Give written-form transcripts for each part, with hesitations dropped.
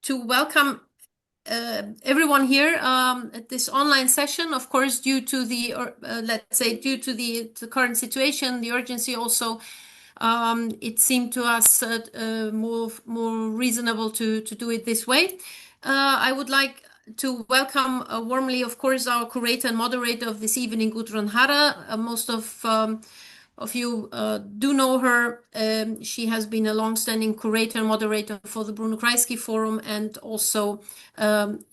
to welcome everyone here at this online session. Of course, due to due to the current situation, the urgency also, it seemed to us more reasonable to do it this way. I would like to welcome warmly, of course, our curator and moderator of this evening, Gudrun Harrer. Most of you do know her. She has been a long-standing curator and moderator for the Bruno Kreisky Forum, and also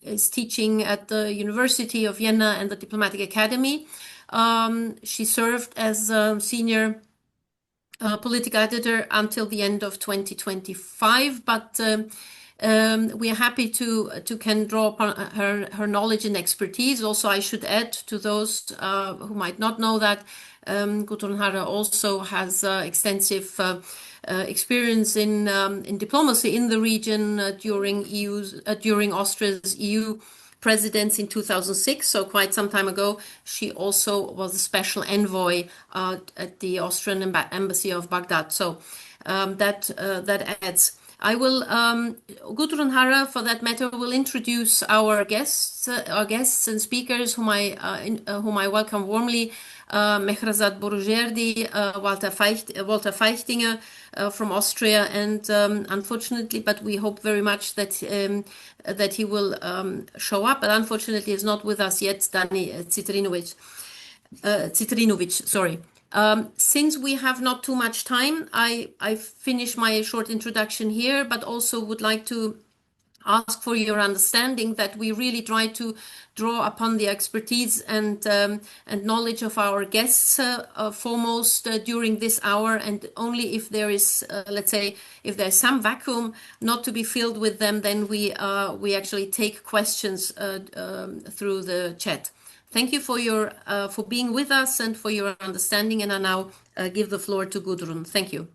is teaching at the University of Vienna and the Diplomatic Academy. She served as senior political editor until the end of 2025, but we are happy to can draw upon her knowledge and expertise. Also, I should add to those who might not know that Gudrun Harrer also has extensive experience in diplomacy in the region during Austria's EU presidency in 2006, so quite some time ago. She also was a special envoy at the Austrian embassy of Baghdad. So that adds. I will, Gudrun Harrer, for that matter, will introduce our guests and speakers, whom I welcome warmly. Mehrzad Boroujerdi, Walter Feichtinger from Austria, and unfortunately, but we hope very much that he will show up. But unfortunately, is not with us yet. Citrinowicz, sorry. Since we have not too much time, I finish my short introduction here, but also would like to ask for your understanding that we really try to draw upon the expertise and knowledge of our guests foremost during this hour, and only if there is, let's say, if there's some vacuum not to be filled with them, then we actually take questions through the chat. Thank you for being with us and for your understanding, and I now give the floor to Gudrun. Thank you.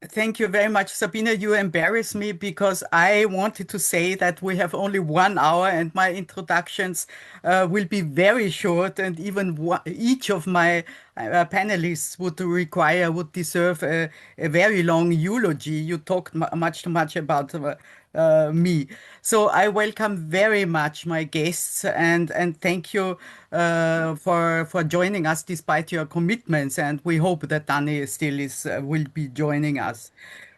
Thank you very much, Sabina. You embarrass me because I wanted to say that we have only 1 hour and my introductions will be very short, and even each of my panelists would deserve a very long eulogy. You talked much too much about me. So I welcome very much my guests, and thank you for joining us despite your commitments. And we hope that Dani still will be joining us.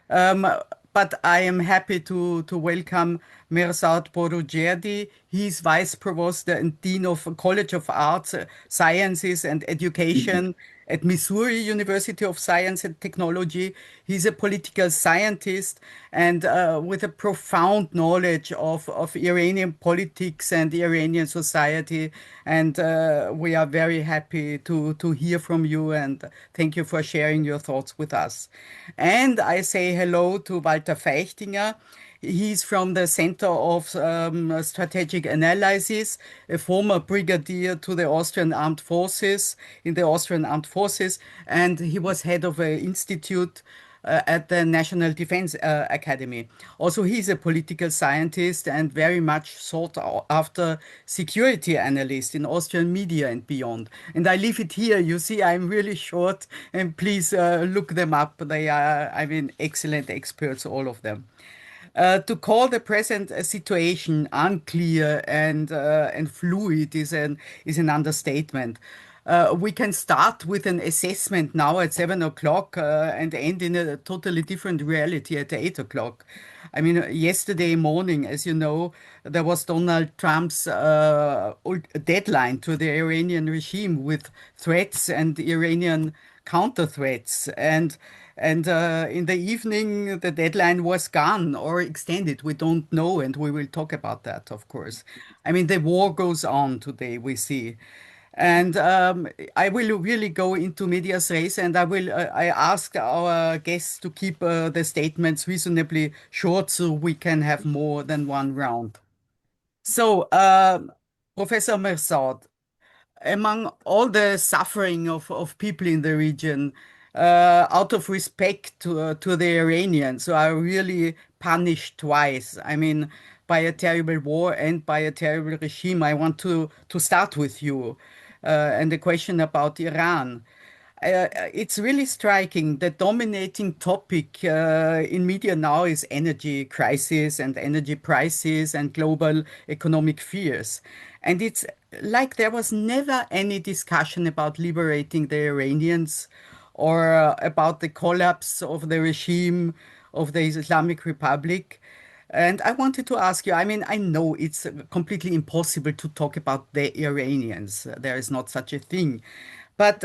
But I am happy to welcome Mehrzad Boroujerdi. He's Vice Provost and Dean of College of Arts, Sciences and Education at Missouri University of Science and Technology. He's a political scientist and with a profound knowledge of Iranian politics and Iranian society. And we are very happy to hear from you, and thank you for sharing your thoughts with us. And I say hello to Walter Feichtinger. He's from the Center of Strategic Analysis, a former brigadier to the Austrian Armed Forces, in the Austrian Armed Forces, and he was head of an institute at the National Defense Academy. Also, he's a political scientist and very much sought after security analyst in Austrian media and beyond. And I leave it here. You see, I'm really short, and please look them up. They are, I mean, excellent experts, all of them. To call the present situation unclear and fluid is an understatement. We can start with an assessment now at 7 o'clock and end in a totally different reality at 8 o'clock. I mean, yesterday morning, as you know, there was Donald Trump's deadline to the Iranian regime with threats and Iranian counter threats. And in the evening, the deadline was gone or extended. We don't know, and we will talk about that, of course. I mean, the war goes on today, we see. And I will really go into medias res, and I ask our guests to keep the statements reasonably short so we can have more than one round. So, Professor Mehrzad, among all the suffering of people in the region, out of respect to the Iranians who are really punished twice, I mean, by a terrible war and by a terrible regime, I want to start with you and the question about Iran. It's really striking. The dominating topic in media now is energy crisis and energy prices and global economic fears. And it's like there was never any discussion about liberating the Iranians or about the collapse of the regime of the Islamic Republic. And I wanted to ask you, I mean, I know it's completely impossible to talk about the Iranians. There is not such a thing. But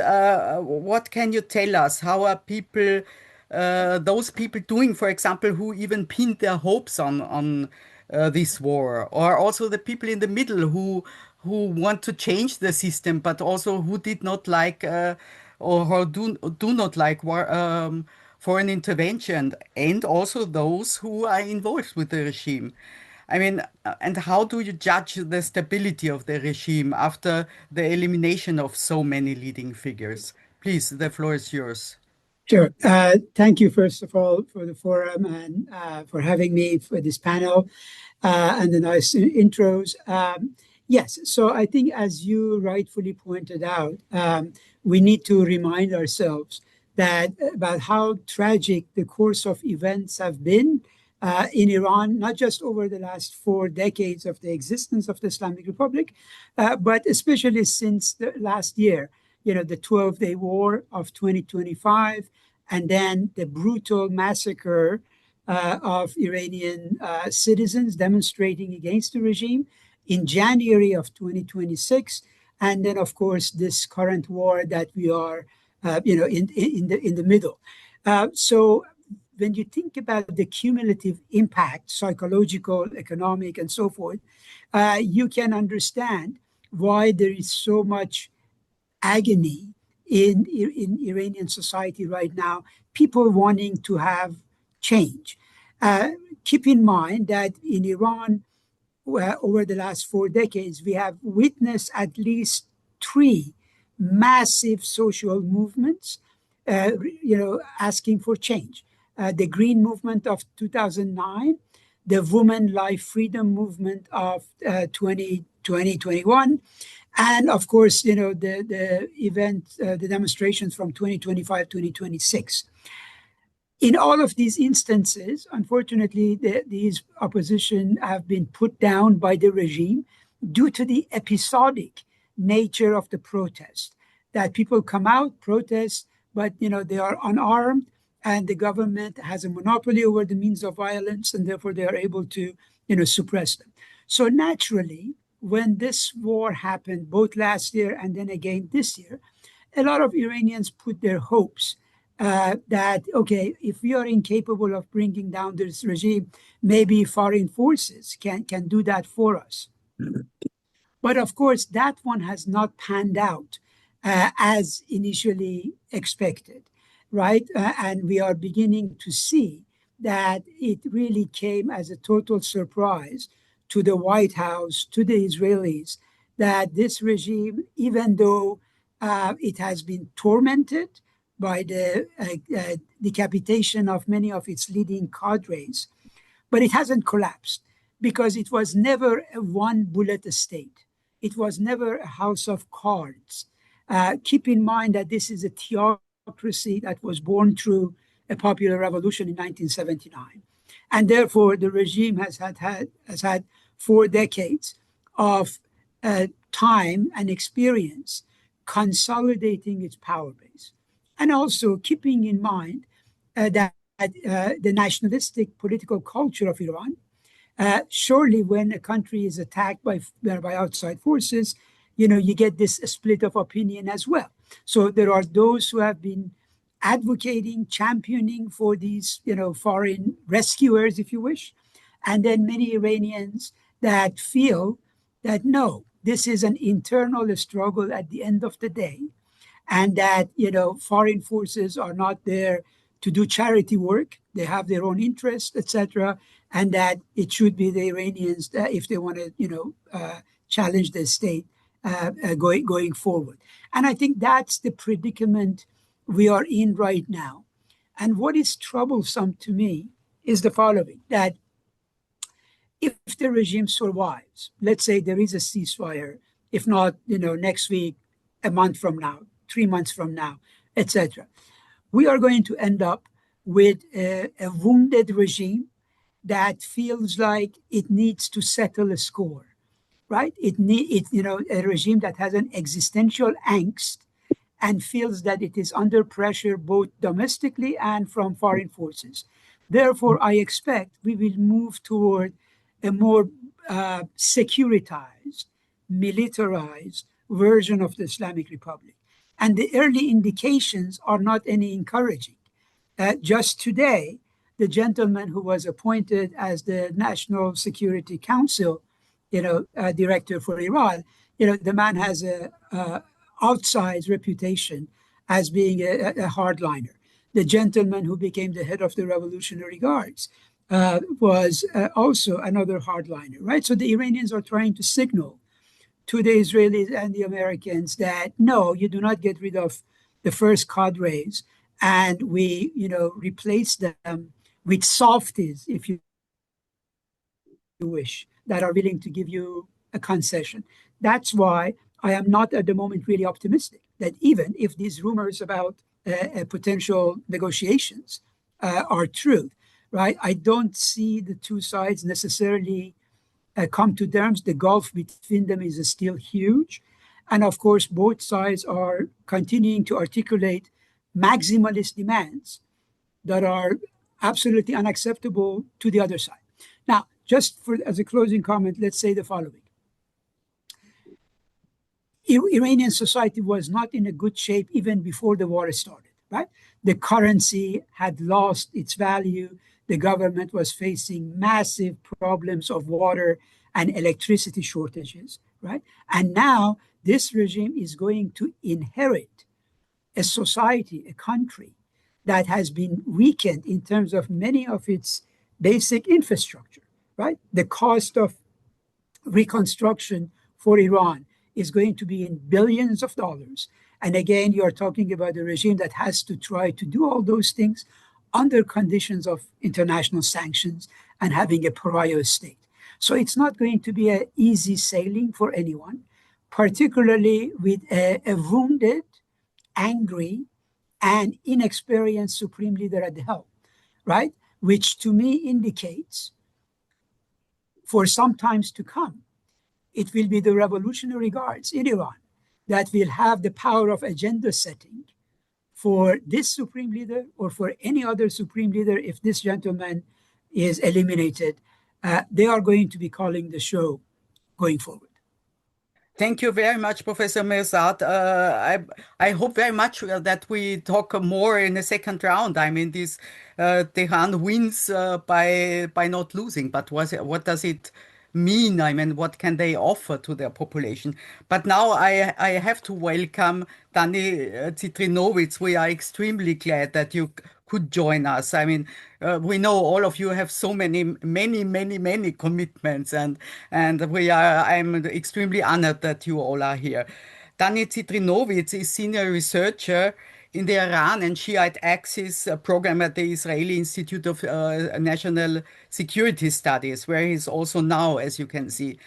what can you tell us? How are people, those people doing, for example, who even pinned their hopes on this war, or also the people in the middle who want to change the system, but also who did not like or who do not like war, foreign intervention, and also those who are involved with the regime. I mean, and how do you judge the stability of the regime after the elimination of so many leading figures? Please, the floor is yours. Sure. Thank you, first of all, for the forum and for having me for this panel and the nice intros. Yes, so I think, as you rightfully pointed out, we need to remind ourselves that about how tragic the course of events have been in Iran, not just over the last 4 decades of the existence of the Islamic Republic, but especially since the last year, the 12-day war of 2025, and then the brutal massacre of Iranian citizens demonstrating against the regime in January of 2026, and then, of course, this current war that we are, in the middle. So when you think about the cumulative impact, psychological, economic, and so forth, you can understand why there is so much agony in Iranian society right now, people wanting to have change. Keep in mind that in Iran, over the last 4 decades, we have witnessed at least three massive social movements, asking for change. The Green Movement of 2009, the Women Life Freedom Movement of 2021, and of course, the demonstrations from 2025, 2026. In all of these instances, unfortunately, these opposition have been put down by the regime due to the episodic nature of the protest. That people come out, protest, but they are unarmed, and the government has a monopoly over the means of violence, and therefore they are able to, suppress them. So naturally, when this war happened, both last year and then again this year, a lot of Iranians put their hopes that, okay, if we are incapable of bringing down this regime, maybe foreign forces can do that for us. But of course, that one has not panned out as initially expected, right? And we are beginning to see that it really came as a total surprise to the White House, to the Israelis, that this regime, even though it has been tormented by the decapitation of many of its leading cadres, but it hasn't collapsed because it was never a one bullet state. It was never a house of cards. Keep in mind that this is a theocracy that was born through a popular revolution in 1979. And therefore, the regime has had 4 decades of time and experience consolidating its power base. And also keeping in mind that the nationalistic political culture of Iran, surely when a country is attacked by outside forces, you get this split of opinion as well. So there are those who have been advocating, championing for these, foreign rescuers, if you wish, and then many Iranians that feel that no, this is an internal struggle at the end of the day, and that foreign forces are not there to do charity work; they have their own interests, etc., and that it should be the Iranians that, if they want to, challenge the state going forward. And I think that's the predicament we are in right now. And what is troublesome to me is the following: that if the regime survives, let's say there is a ceasefire, if not, next week, a month from now, 3 months from now, etc. We are going to end up with a wounded regime that feels like it needs to settle a score, right? A regime that has an existential angst and feels that it is under pressure both domestically and from foreign forces. Therefore, I expect we will move toward a more securitized, militarized version of the Islamic Republic. And the early indications are not any encouraging. Just today, the gentleman who was appointed as the National Security Council, director for Iran, the man has a outsized reputation as being a hardliner. The gentleman who became the head of the Revolutionary Guards was also another hardliner, right? So the Iranians are trying to signal to the Israelis and the Americans that no, you do not get rid of the first cadres, and we, replace them with softies, if you wish, that are willing to give you a concession. That's why I am not at the moment really optimistic that even if these rumors about potential negotiations are true, right? I don't see the two sides necessarily come to terms. The gulf between them is still huge. And of course, both sides are continuing to articulate maximalist demands that are absolutely unacceptable to the other side. Now, just as a closing comment, let's say the following. Iranian society was not in a good shape even before the war started, right? The currency had lost its value. The government was facing massive problems of water and electricity shortages, right? And now this regime is going to inherit a society, a country that has been weakened in terms of many of its basic infrastructure, right? The cost of reconstruction for Iran is going to be in billions of dollars. And again, you're talking about a regime that has to try to do all those things under conditions of international sanctions and having a pariah state. So it's not going to be an easy sailing for anyone, particularly with a wounded, angry, and inexperienced supreme leader at the helm, right? Which to me indicates for some times to come, it will be the Revolutionary Guards in Iran that will have the power of agenda setting for this supreme leader or for any other supreme leader if this gentleman is eliminated. They are going to be calling the show going forward. Thank you very much, Professor Mehrzad. I hope very much that we talk more in the second round. I mean, Tehran wins by not losing, but what does it mean? I mean, what can they offer to their population? But now I have to welcome Dani Citrinowicz. We are extremely glad that you could join us. I mean, we know all of you have so many commitments, and I'm extremely honored that you all are here. Dani Citrinowicz is senior researcher in the Iran and Shiite Axis program at the Israeli Institute of National Security Studies, where he's also now, as you can see.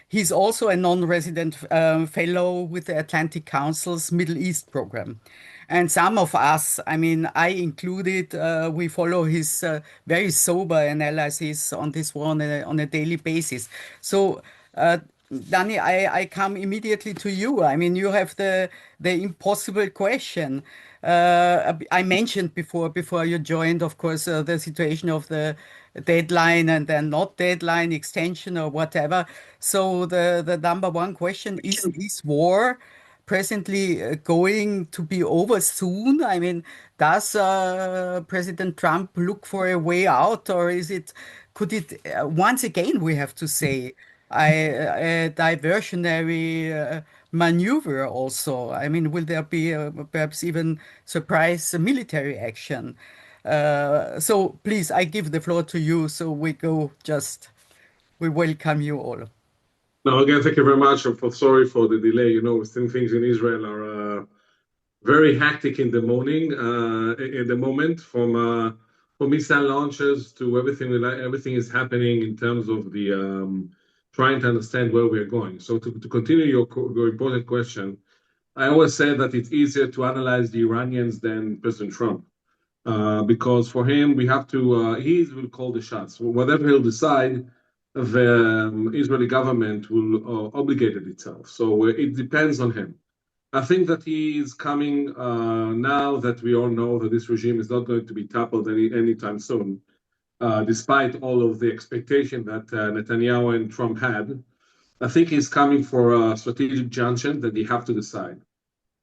He's also a non-resident fellow with the Atlantic Council's Middle East program. And some of us, I mean, I included, we follow his very sober analysis on this one on a daily basis. So, Dani, I come immediately to you. I mean, you have the impossible question. I mentioned before you joined, of course, the situation of the deadline and then not deadline extension or whatever. So the number one question is this war presently going to be over soon? I mean, does President Trump look for a way out, or could it, once again, we have to say, a diversionary maneuver also? I mean, will there be perhaps even surprise military action? So please, I give the floor to you. So we welcome you all. No, again, thank you very much. I'm sorry for the delay. You know, still things in Israel are very hectic in the morning, in the moment, from missile launches to everything is happening in terms of the trying to understand where we are going. So to continue your important question, I always say that it's easier to analyze the Iranians than President Trump. Because for him, we have to, he will call the shots. Whatever he'll decide, the Israeli government will obligate itself. So it depends on him. I think that he is coming now that we all know that this regime is not going to be toppled anytime soon, despite all of the expectation that Netanyahu and Trump had. I think he's coming for a strategic junction that they have to decide.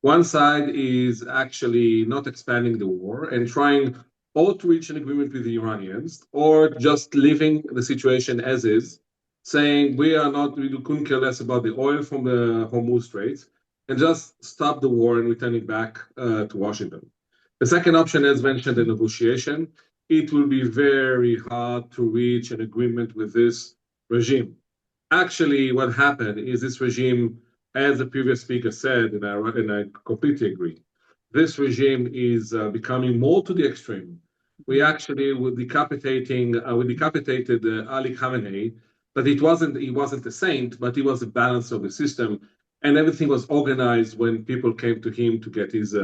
One side is actually not expanding the war and trying or to reach an agreement with the Iranians or just leaving the situation as is, saying we couldn't care less about the oil from the Hormuz Strait and just stop the war and return it back to Washington. The second option, as mentioned, the negotiation. It will be very hard to reach an agreement with this regime. Actually, what happened is this regime, as the previous speaker said, and I completely agree, this regime is becoming more to the extreme. We actually decapitated Ali Khamenei, but he wasn't a saint, but he was a balance of the system, and everything was organized when people came to him to get his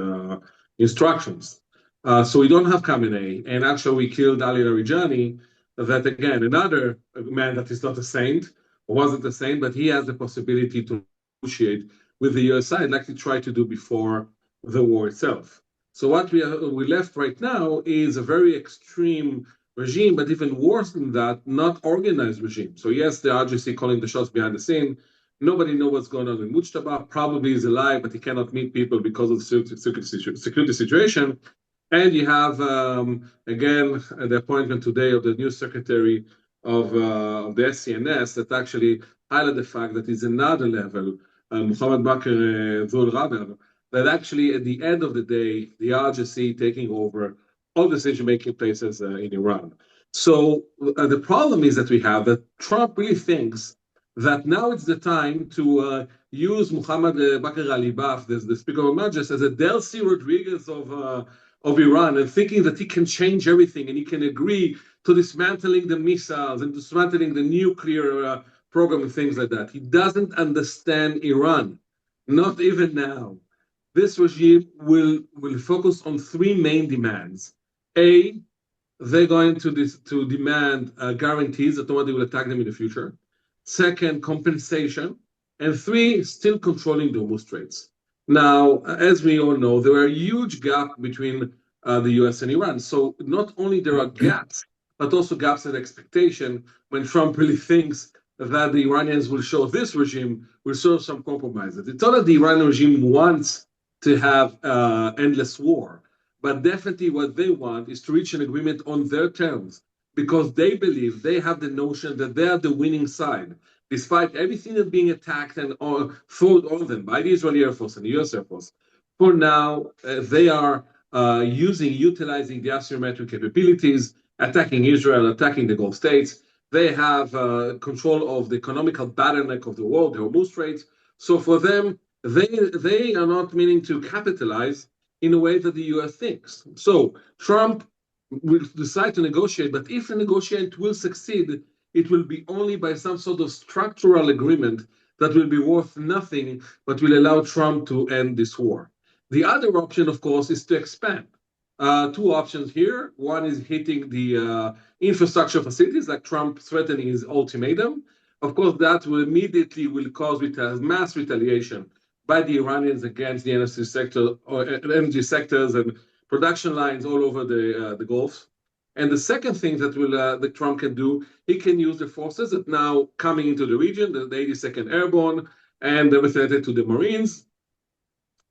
instructions. So we don't have Khamenei, and actually we killed Ali Larijani, that again, another man that is not a saint, wasn't a saint, but he has the possibility to negotiate with the US side like he tried to do before the war itself. So what we left right now is a very extreme regime, but even worse than that, not organized regime. So yes, the RGC calling the shots behind the scene. Nobody knows what's going on in Mujtaba. Probably is alive, but he cannot meet people because of the security situation. And you have, again, the appointment today of the new secretary of the SCNS that actually highlight the fact that it's another level, Mohammed Bakr Zul Radar, that actually at the end of the day, the RGC taking over all decision-making places in Iran. So the problem is that we have that Trump really thinks that now it's the time to use Mohammed Bakr Ghalibaf, the Speaker of Majlis, as a Delcy Rodriguez of Iran, and thinking that he can change everything and he can agree to dismantling the missiles and dismantling the nuclear program and things like that. He doesn't understand Iran, not even now. This regime will focus on three main demands. A, they're going to demand guarantees that nobody will attack them in the future. Second, compensation. And three, still controlling the Hormuz Straits. Now, as we all know, there are a huge gap between the US and Iran. So not only there are gaps, but also gaps in expectation when Trump really thinks that the Iranians will show this regime will show some compromises. It's not that the Iranian regime wants to have endless war, but definitely what they want is to reach an agreement on their terms because they believe they have the notion that they are the winning side, despite everything that's being attacked and thrown on them by the Israeli Air Force and the US Air Force. For now, they are utilizing the asymmetric capabilities, attacking Israel, attacking the Gulf states. They have control of the economical bottleneck of the world, the Hormuz Straits. So for them, they are not meaning to capitalize in a way that the US thinks. So Trump will decide to negotiate, but if the negotiation will succeed, it will be only by some sort of structural agreement that will be worth nothing, but will allow Trump to end this war. The other option, of course, is to expand. Two options here. One is hitting the infrastructure facilities, like Trump threatening his ultimatum. Of course, that will immediately cause mass retaliation by the Iranians against the energy sector, or energy sectors and production lines all over the Gulf. And the second thing that Trump can do, he can use the forces that now coming into the region, the 82nd Airborne, and related to the Marines,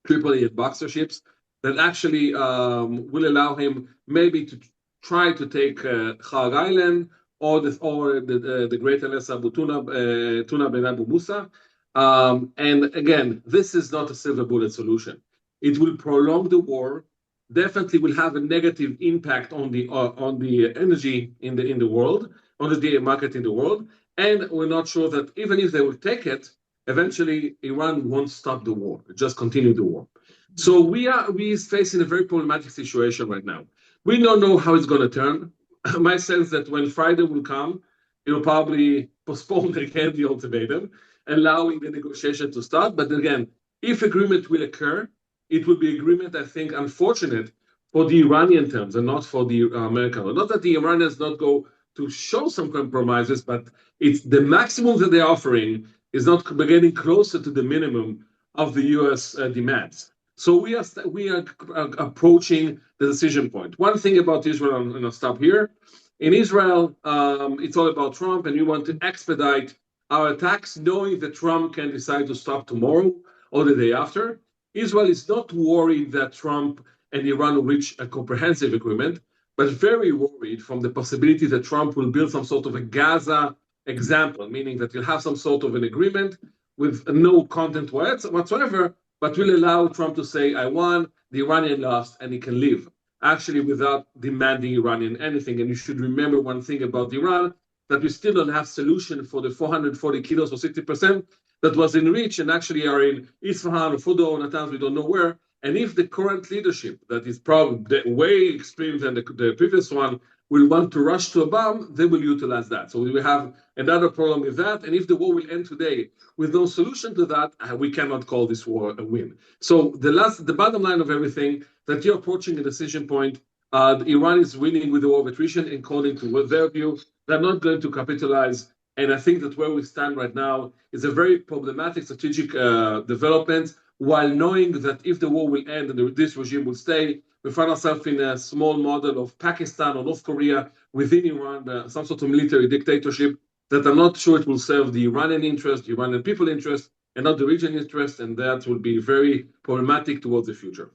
Tripoli and Boxer ships, that actually will allow him maybe to try to take Harrer Island or the Great Alessa Abu Tuna Ben Abu Musa. And again, this is not a silver bullet solution. It will prolong the war. Definitely will have a negative impact on the energy in the world, on the market in the world, and we're not sure that even if they will take it, eventually Iran won't stop the war, just continue the war. So we are facing a very problematic situation right now. We don't know how it's going to turn. My sense that when Friday will come, it will probably postpone again the ultimatum, allowing the negotiation to start. But again, if agreement will occur, it will be agreement, I think, unfortunate for the Iranian terms and not for the American. Not that the Iranians not go to show some compromises, but it's the maximum that they're offering is not getting closer to the minimum of the U.S. Demands. So we are approaching the decision point. One thing about Israel, and I'll stop here. In Israel, it's all about Trump, and we want to expedite our attacks, knowing that Trump can decide to stop tomorrow or the day after. Israel is not worried that Trump and Iran will reach a comprehensive agreement, but very worried from the possibility that Trump will build some sort of a Gaza example, meaning that you'll have some sort of an agreement with no content whatsoever, but will allow Trump to say, I won, the Iranian lost, and he can leave, actually without demanding Iranian anything. And you should remember one thing about Iran, that we still don't have solution for the 440 kilos or 60% that was in reach and actually are in Isfahan or Fudo, and at times we don't know where. And if the current leadership, that is probably way extreme than the previous one, will want to rush to a bomb, they will utilize that. So we will have another problem with that. And if the war will end today with no solution to that, we cannot call this war a win. So the bottom line of everything, that you're approaching a decision point. Iran is winning with the war of attrition, according to their view. They're not going to capitalize. And I think that where we stand right now is a very problematic strategic development, while knowing that if the war will end and this regime will stay, we find ourselves in a small model of Pakistan or North Korea within Iran, some sort of military dictatorship that I'm not sure it will serve the Iranian interest, the Iranian people interest, and not the region interest, and that will be very problematic towards the future.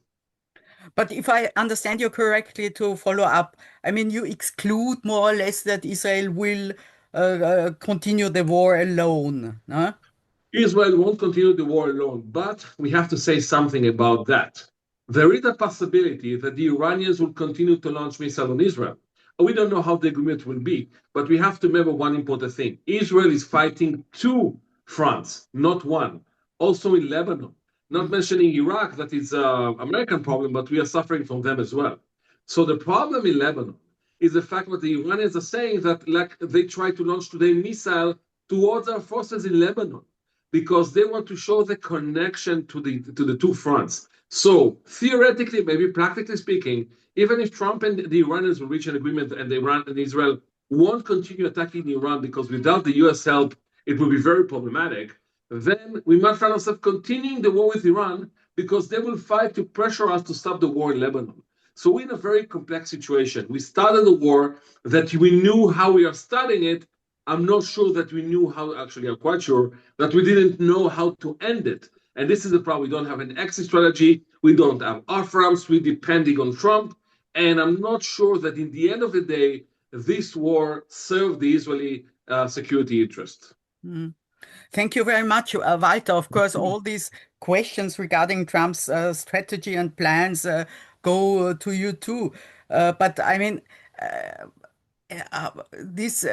But if I understand you correctly, to follow up, I mean, you exclude more or less that Israel will continue the war alone, no? Israel won't continue the war alone, but we have to say something about that. There is a possibility that the Iranians will continue to launch missiles on Israel. We don't know how the agreement will be, but we have to remember one important thing. Israel is fighting two fronts, not one. Also in Lebanon, not mentioning Iraq, that is an American problem, but we are suffering from them as well. So the problem in Lebanon is the fact that the Iranians are saying that, like, they try to launch today a missile towards our forces in Lebanon, because they want to show the connection to the two fronts. So theoretically, maybe practically speaking, even if Trump and the Iranians will reach an agreement and Iran and Israel won't continue attacking Iran, because without the US help, it will be very problematic, then we might find ourselves continuing the war with Iran, because they will fight to pressure us to stop the war in Lebanon. So we're in a very complex situation. We started a war that we knew how we are starting it. I'm not sure that we knew how, actually, I'm quite sure that we didn't know how to end it. And this is the problem. We don't have an exit strategy. We don't have off-ramps. We're depending on Trump. And I'm not sure that in the end of the day, this war served the Israeli security interest. Mm. Thank you very much, Walter. Of course, all these questions regarding Trump's strategy and plans go to you too. But I mean, this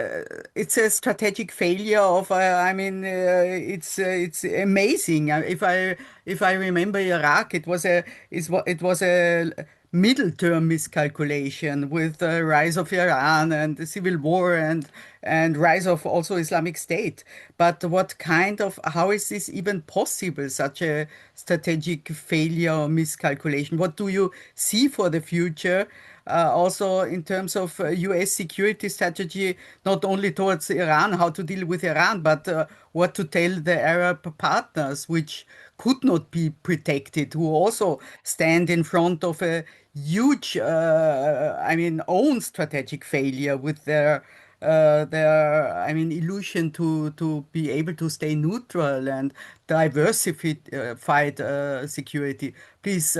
it's a strategic failure of I mean it's amazing. If I remember Iraq, it was a middle term miscalculation with the rise of Iran and the civil war and rise of also Islamic State. But how is this even possible, such a strategic failure or miscalculation? What do you see for the future? Also in terms of US security strategy, not only towards Iran, how to deal with Iran, but what to tell the Arab partners, which could not be protected, who also stand in front of a huge, own strategic failure with their illusion to be able to stay neutral and diversified security. Please,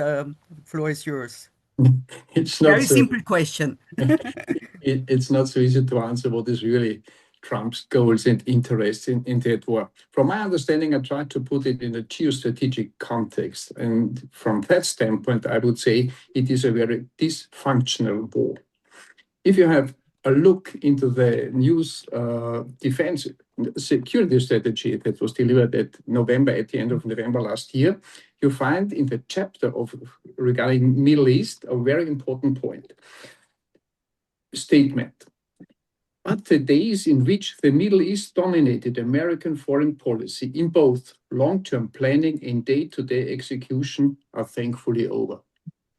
floor is yours. It's not Very simple question. It's not so easy to answer what is really Trump's goals and interests in that war. From my understanding, I tried to put it in a geostrategic context. And from that standpoint, I would say it is a very dysfunctional war. If you have a look into the news defense security strategy that was delivered at the end of November last year, you find in the chapter regarding Middle East a very important point. Statement. But the days in which the Middle East dominated American foreign policy in both long-term planning and day-to-day execution are thankfully over.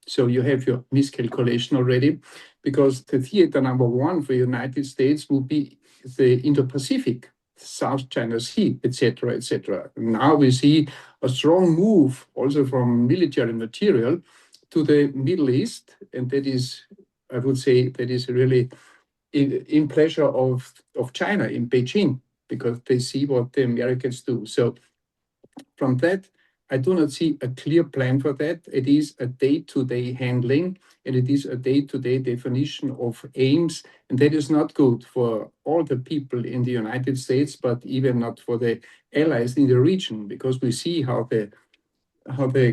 So you have your miscalculation already, because the theater number one for the United States will be the Indo-Pacific, South China Sea, etc., etc. Now we see a strong move also from military material to the Middle East, and that is, I would say, that is really in pleasure of China in Beijing, because they see what the Americans do. So from that, I do not see a clear plan for that. It is a day-to-day handling, and it is a day-to-day definition of aims, and that is not good for all the people in the United States, but even not for the allies in the region, because we see how the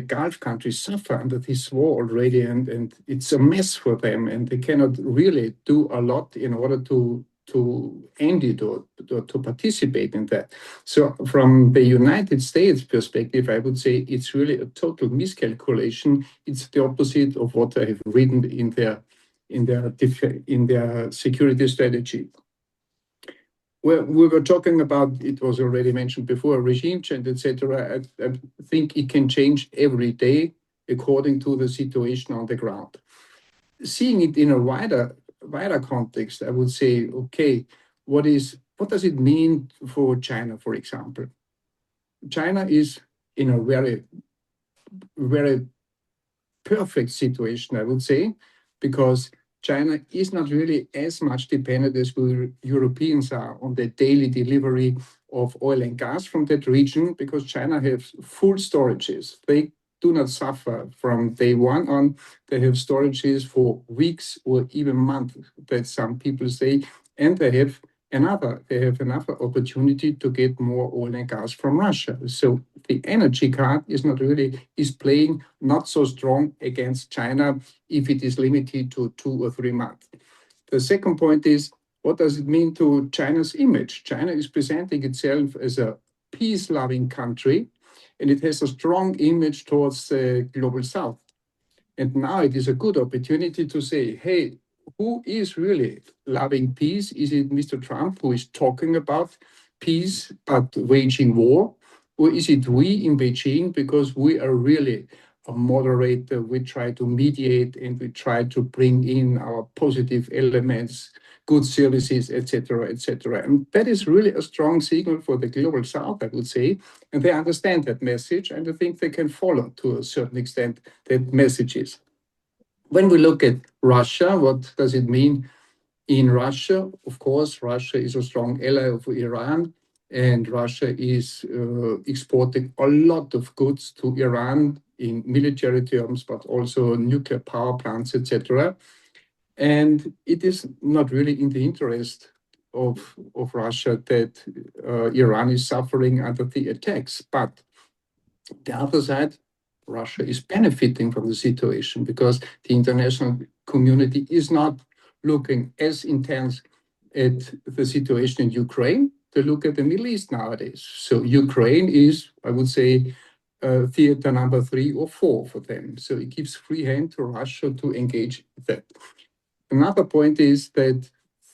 Gulf countries suffer under this war already, and it's a mess for them, and they cannot really do a lot in order to end it or to participate in that. So from the United States perspective, I would say it's really a total miscalculation. It's the opposite of what I have written in their security strategy. Well, we were talking about, it was already mentioned before, regime change, etc. I think it can change every day according to the situation on the ground. Seeing it in a wider context, I would say, okay, what does it mean for China, for example? China is in a very, very perfect situation, I would say, because China is not really as much dependent as we Europeans are on the daily delivery of oil and gas from that region, because China has full storages. They do not suffer from day one on. They have storages for weeks or even months, that some people say, and they have another opportunity to get more oil and gas from Russia. So the energy card is playing not so strong against China if it is limited to 2 or 3 months. The second point is, what does it mean to China's image? China is presenting itself as a peace-loving country, and it has a strong image towards the global South. And now it is a good opportunity to say, hey, who is really loving peace? Is it Mr. Trump, who is talking about peace but waging war? Or is it we in Beijing, because we are really a moderator, we try to mediate and we try to bring in our positive elements, good services, etc., etc. And that is really a strong signal for the global South, I would say. And they understand that message, and I think they can follow to a certain extent that messages. When we look at Russia, what does it mean in Russia? Of course, Russia is a strong ally of Iran, and Russia is exporting a lot of goods to Iran in military terms, but also nuclear power plants, etc. And it is not really in the interest of Russia that Iran is suffering under the attacks. But the other side, Russia is benefiting from the situation, because the international community is not looking as intense at the situation in Ukraine. They look at the Middle East nowadays. So Ukraine is, I would say, theater number 3 or 4 for them. So it gives free hand to Russia to engage that. Another point is that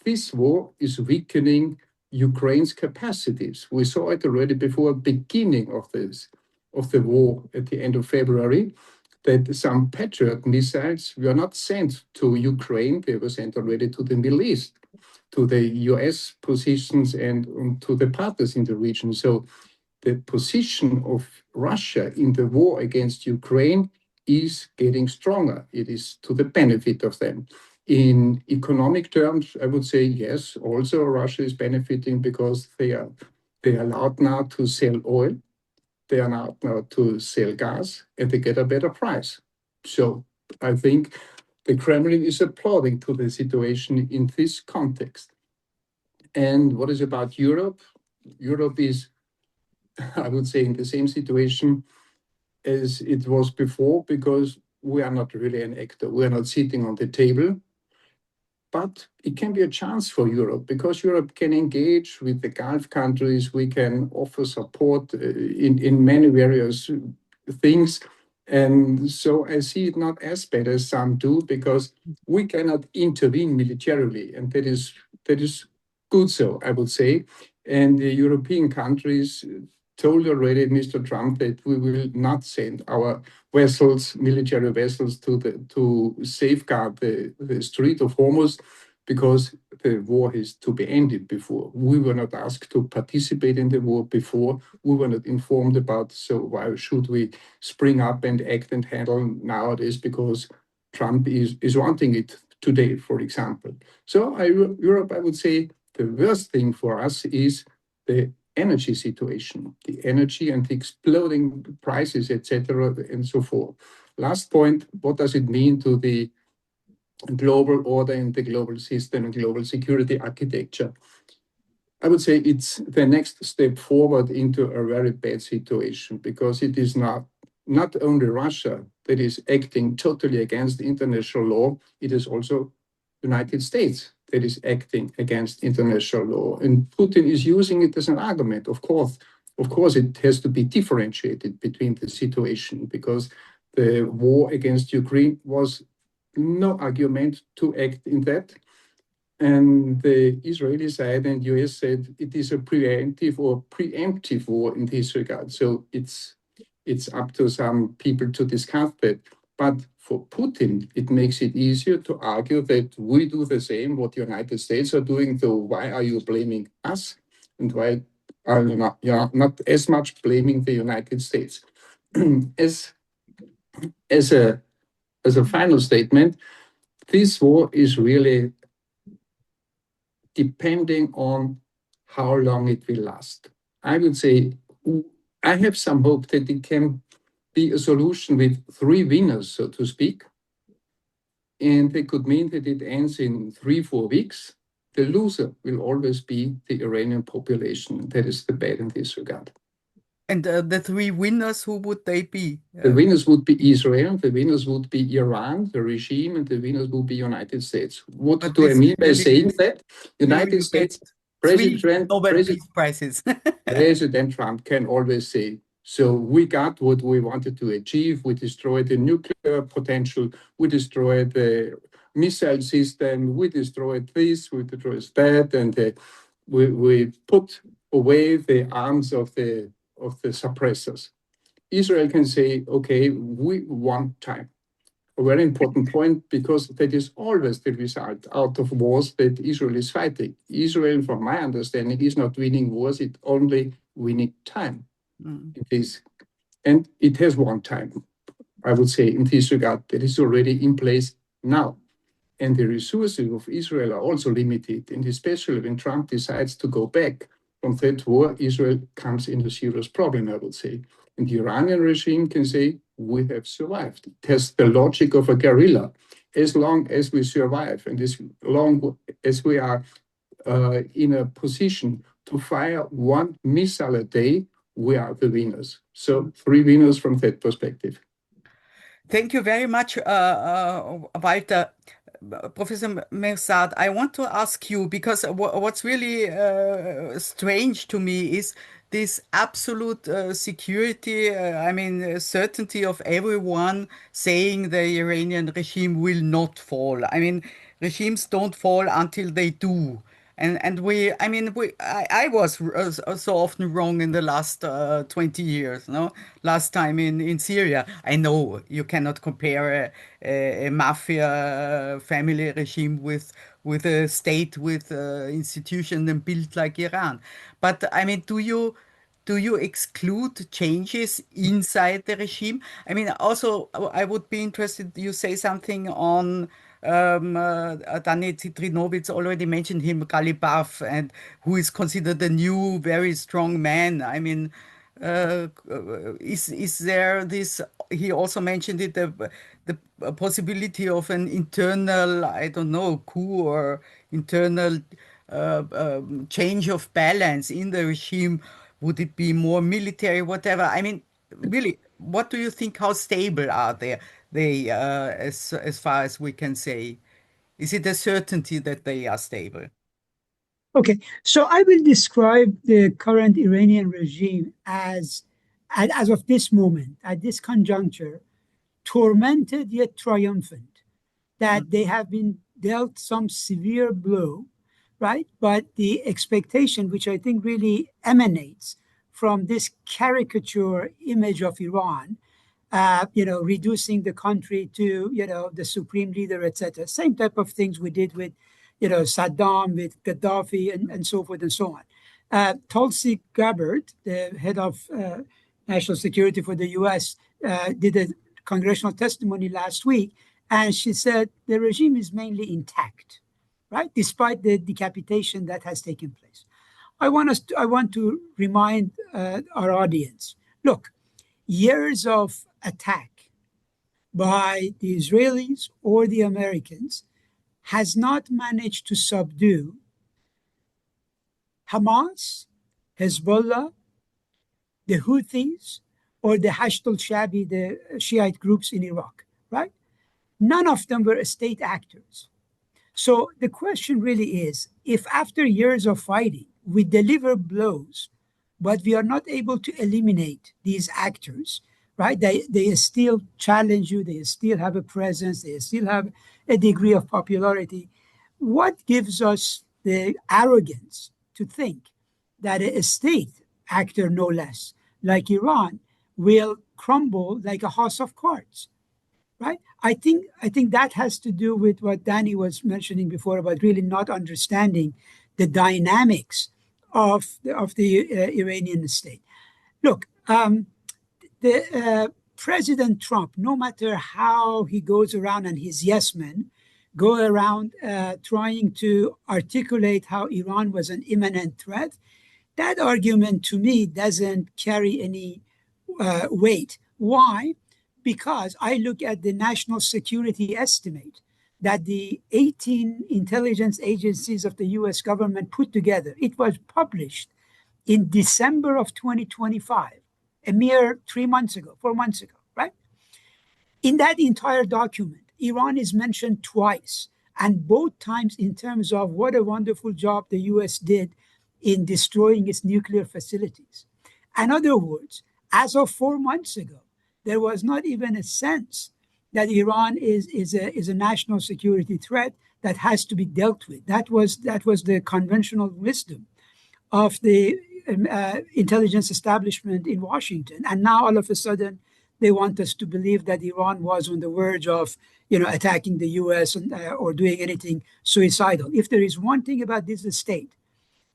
this war is weakening Ukraine's capacities. We saw it already before the beginning of the war at the end of February, that some Patriot missiles were not sent to Ukraine. They were sent already to the Middle East, to the US positions and to the partners in the region. So the position of Russia in the war against Ukraine is getting stronger. It is to the benefit of them. In economic terms, I would say yes, also Russia is benefiting, because they are allowed now to sell oil. They are allowed now to sell gas, and they get a better price. So I think the Kremlin is applauding to the situation in this context. And what is about Europe? Europe is, I would say, in the same situation as it was before, because we are not really an actor. We are not sitting on the table. But it can be a chance for Europe, because Europe can engage with the Gulf countries. We can offer support in many various things. And so I see it not as bad as some do, because we cannot intervene militarily. And that is good so, I would say. And the European countries told already Mr. Trump that we will not send our vessels, military vessels, to safeguard the Strait of Hormuz, because the war is to be ended before. We were not asked to participate in the war before. We were not informed about, so why should we spring up and act and handle nowadays because Trump is wanting it today, for example. So Europe, I would say, the worst thing for us is the energy situation, the energy and the exploding prices, etc., and so forth. Last point, what does it mean to the global order and the global system and global security architecture? I would say it's the next step forward into a very bad situation, because it is not only Russia that is acting totally against international law, it is also United States that is acting against international law. And Putin is using it as an argument. Of course, it has to be differentiated between the situation, because the war against Ukraine was no argument to act in that. And the Israeli side and US said it is a preemptive or preemptive war in this regard. So it's up to some people to discuss that. But for Putin, it makes it easier to argue that we do the same what the United States are doing. So why are you blaming us? And why are you not as much blaming the United States? as a final statement, this war is really depending on how long it will last. I would say I have some hope that it can be a solution with 3 winners, so to speak. And it could mean that it ends in 3-4 weeks. The loser will always be the Iranian population. That is the bad in this regard. And the 3 winners, who would they be? The winners would be Israel, the winners would be Iran, the regime, and the winners would be United States. What do I mean by saying that? United States President President Trump can always say, so we got what we wanted to achieve. We destroyed the nuclear potential. We destroyed the missile system. We destroyed this. We destroyed that. And we put away the arms of the suppressors. Israel can say, okay, we want time. A very important point, because that is always the result out of wars that Israel is fighting. Israel, from my understanding, is not winning wars, it's only winning time. It is, and it has won time, I would say, in this regard, that is already in place now. And the resources of Israel are also limited, and especially when Trump decides to go back from that war, Israel comes into serious problem, I would say. And the Iranian regime can say, we have survived. It has the logic of a guerrilla. As long as we survive, and as long as we are in a position to fire 1 missile a day, we are the winners. So 3 winners from that perspective. Thank you very much, Walter. Professor Mehrzad, I want to ask you, because what's really strange to me is this absolute security, certainty of everyone saying the Iranian regime will not fall. I mean, regimes don't fall until they do. And I was so often wrong in the last 20 years, no? Last time in Syria. I know you cannot compare a mafia family regime with a state with institutions and built like Iran. But I mean, do you exclude changes inside the regime? I mean, also, I would be interested, you say something on Danny Citrinowicz already mentioned him, Galibaf, and who is considered the new very strong man. I mean, is there this? He also mentioned it, the possibility of an internal, I don't know, coup or internal change of balance in the regime. Would it be more military, whatever? I mean, really, what do you think? How stable are they as far as we can say? Is it a certainty that they are stable? Okay, so I will describe the current Iranian regime as of this moment, at this conjuncture, tormented yet triumphant, that they have been dealt some severe blow, right? But the expectation, which I think really emanates from this caricature image of Iran, reducing the country to, the supreme leader, etc. Same type of things we did with, Saddam, with Gaddafi, and so forth and so on. Tulsi Gabbard, the head of national security for the U.S., did a congressional testimony last week, and she said the regime is mainly intact, right, despite the decapitation that has taken place. I want to remind our audience, look, years of attack by the Israelis or the Americans has not managed to subdue Hamas, Hezbollah, the Houthis, or the Hashd al-Shabi, the Shiite groups in Iraq, right? None of them were state actors. So the question really is, if after years of fighting, we deliver blows, but we are not able to eliminate these actors, right? They still challenge you, they still have a presence, they still have a degree of popularity. What gives us the arrogance to think that a state actor, no less, like Iran, will crumble like a house of cards, right? I think that has to do with what Danny was mentioning before about really not understanding the dynamics of the Iranian state. Look, President Trump, no matter how he goes around and his yes men go around trying to articulate how Iran was an imminent threat, that argument to me doesn't carry any weight. Why? Because I look at the national security estimate that the 18 intelligence agencies of the US government put together. It was published in December of 2025, a mere 4 months ago, right? In that entire document, Iran is mentioned twice, and both times in terms of what a wonderful job the US did in destroying its nuclear facilities. In other words, as of 4 months ago, there was not even a sense that Iran is a national security threat that has to be dealt with. That was the conventional wisdom of the intelligence establishment in Washington. And now all of a sudden, they want us to believe that Iran was on the verge of, attacking the U.S. Or doing anything suicidal. If there is one thing about this state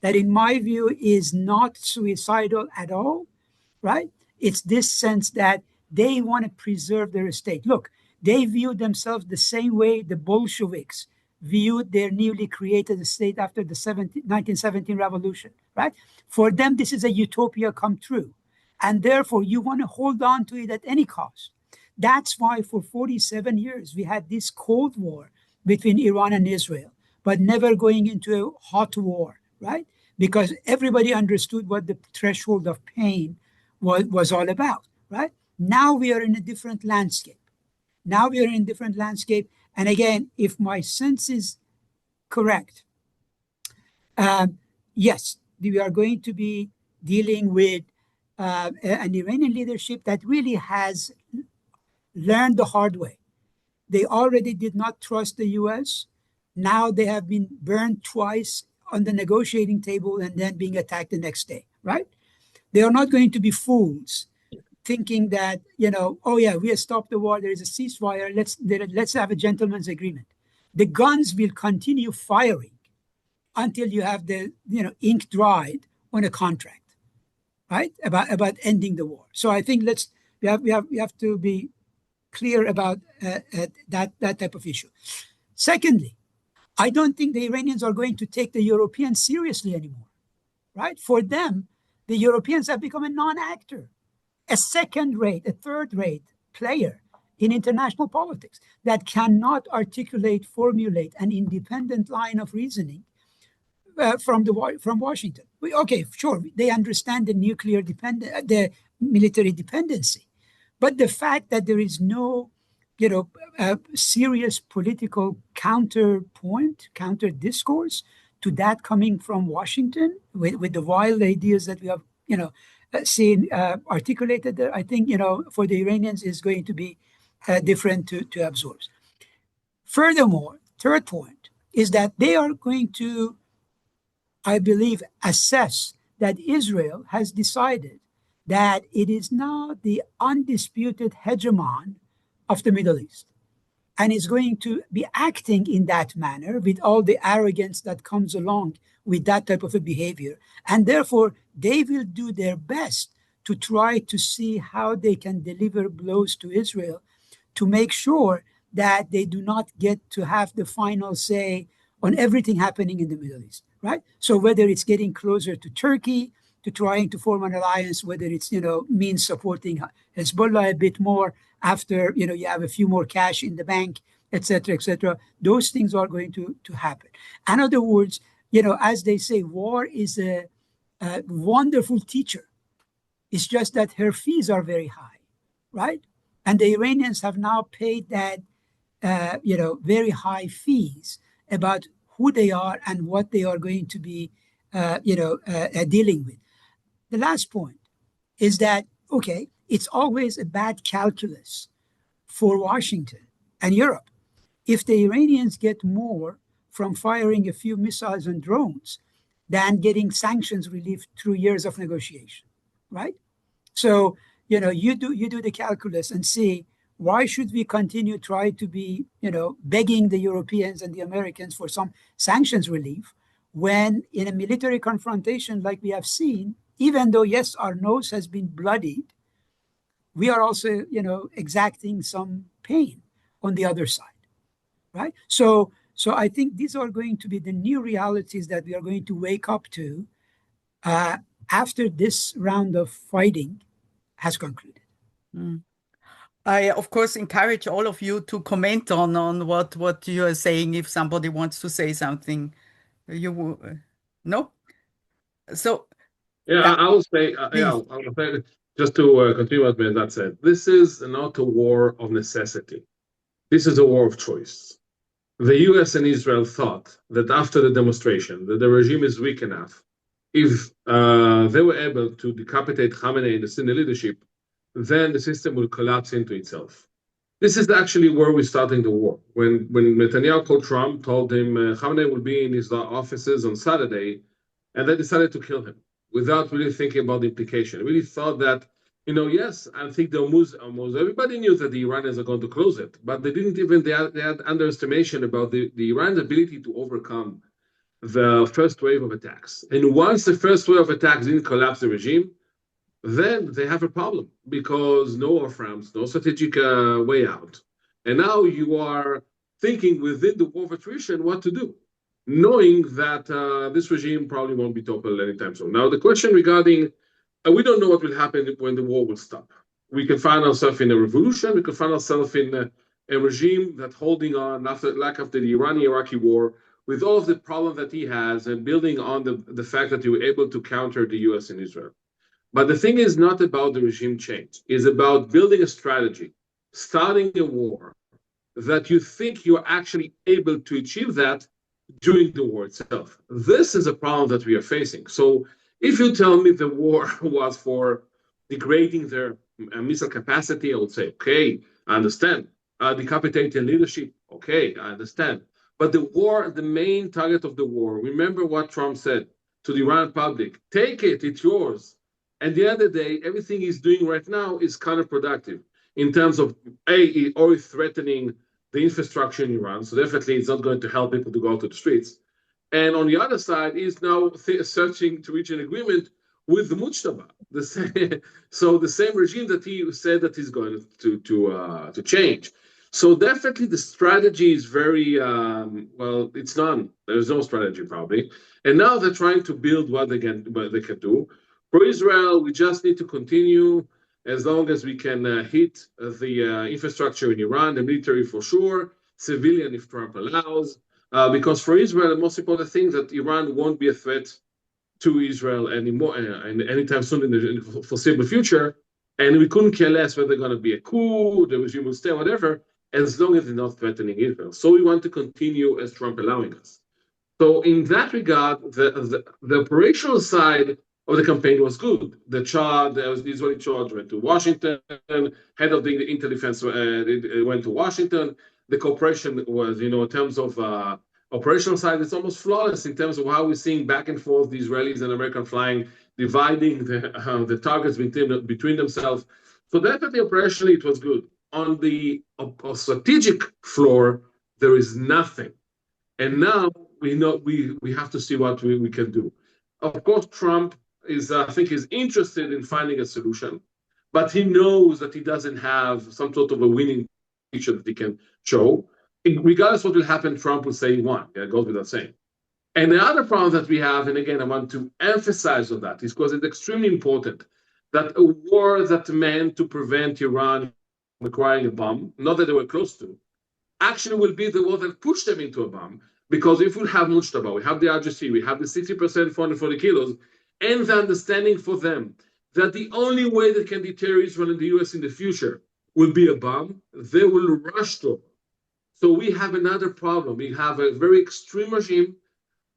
that, in my view, is not suicidal at all, right? It's this sense that they want to preserve their state. Look, they view themselves the same way the Bolsheviks viewed their newly created state after the 1917 revolution, right? For them, this is a utopia come true. And therefore, you want to hold on to it at any cost. That's why for 47 years, we had this Cold War between Iran and Israel, but never going into a hot war, right? Because everybody understood what the threshold of pain was all about, right? Now we are in a different landscape. And again, if my sense is correct, yes, we are going to be dealing with an Iranian leadership that really has learned the hard way. They already did not trust the US. Now they have been burned twice on the negotiating table and then being attacked the next day, right? They are not going to be fools thinking that, oh yeah, we have stopped the war, there is a ceasefire, let's have a gentleman's agreement. The guns will continue firing until you have the ink dried on a contract, right? About ending the war. So I think we have to be clear about that type of issue. Secondly, I don't think the Iranians are going to take the Europeans seriously anymore, right? For them, the Europeans have become a non-actor, a second-rate, a third-rate player in international politics that cannot formulate an independent line of reasoning from Washington. Okay, sure, they understand the military dependency, but the fact that there is no, serious political counter discourse to that coming from Washington with the wild ideas that we have, seen articulated there, I think, for the Iranians is going to be different to absorb. Furthermore, third point is that they are going to I believe, assess that Israel has decided that it is now the undisputed hegemon of the Middle East and is going to be acting in that manner with all the arrogance that comes along with that type of a behavior. And therefore, they will do their best to try to see how they can deliver blows to Israel to make sure that they do not get to have the final say on everything happening in the Middle East, right? So whether it's getting closer to Turkey, to trying to form an alliance, whether it's, means supporting Hezbollah a bit more after, you have a few more cash in the bank, et cetera, those things are going to happen. In other words, as they say, war is a wonderful teacher. It's just that her fees are very high, right? And the Iranians have now paid that, very high fees about who they are and what they are going to be, dealing with. The last point is that, okay, it's always a bad calculus for Washington and Europe. If the Iranians get more from firing a few missiles and drones than getting sanctions relief through years of negotiation, right? So, you do the calculus and see, why should we continue try to be, begging the Europeans and the Americans for some sanctions relief when in a military confrontation like we have seen, even though, yes, our nose has been bloodied, we are also, exacting some pain on the other side, right? So I think these are going to be the new realities that we are going to wake up to after this round of fighting has concluded. I, of course, encourage all of you to comment on what you are saying. If somebody wants to say something, no? So, yeah, I will say, just to continue what Mehrzad said, this is not a war of necessity. This is a war of choice. The US and Israel thought that after the demonstration, that the regime is weak enough. If they were able to decapitate Khamenei and the Sunni leadership, then the system will collapse into itself. This is actually where we're starting the war. When Netanyahu called Trump, told him Khamenei will be in his offices on Saturday, and they decided to kill him without really thinking about the implication. Really thought that, yes, I think almost everybody knew that the Iranians are going to close it, but they didn't even, they had underestimation about the Iran's ability to overcome the first wave of attacks. And once the first wave of attacks didn't collapse the regime, then they have a problem because no off-ramps, no strategic way out. And now you are thinking within the war of attrition what to do, knowing that this regime probably won't be toppled anytime soon. Now, the question regarding, we don't know what will happen when the war will stop. We can find ourselves in a revolution. We can find ourselves in a regime that's holding on after the Iranian-Iraqi war with all of the problems that he has and building on the fact that you were able to counter the US and Israel. But the thing is not about the regime change. It's about building a strategy, starting a war that you think you're actually able to achieve that during the war itself. This is a problem that we are facing. So if you tell me the war was for degrading their missile capacity, I would say, okay, I understand. Decapitating leadership, okay, I understand. But the war, the main target of the war, remember what Trump said to the Iranian public, take it, it's yours. At the end of the day, everything he's doing right now is counterproductive in terms of, or threatening the infrastructure in Iran. So definitely it's not going to help people to go out to the streets. And on the other side, he's now searching to reach an agreement with the Mujtaba. So the same regime that he said that he's going to change. So definitely the strategy is very, it's none. There's no strategy probably. And now they're trying to build what they can do. For Israel, we just need to continue as long as we can hit the infrastructure in Iran, the military for sure, civilian if Trump allows, because for Israel, the most important thing is that Iran won't be a threat to Israel anymore, and anytime soon in the foreseeable future, and we couldn't care less whether they're going to be a coup, the regime will stay, whatever, as long as they're not threatening Israel. So we want to continue as Trump allowing us. So in that regard, the operational side of the campaign was good. The Israeli charge went to Washington, head of the Intel Defense went to Washington. The cooperation was, in terms of operational side, it's almost flawless in terms of how we're seeing back and forth the Israelis and American flying, dividing the targets between themselves. So definitely operationally, it was good. On the strategic floor, there is nothing. And now we know we have to see what we can do. Of course, Trump is, I think, is interested in finding a solution, but he knows that he doesn't have some sort of a winning picture that he can show. Regardless what will happen, Trump will say he won. It goes without saying. And the other problem that we have, and again, I want to emphasize on that, is because it's extremely important that a war that meant to prevent Iran from acquiring a bomb, not that they were close to, actually will be the war that pushed them into a bomb. Because if we have Mujtaba, we have the RGC, we have the 60% 440 kilos, and the understanding for them that the only way that can deter Israel and the US in the future will be a bomb, they will rush to it. So we have another problem. We have a very extreme regime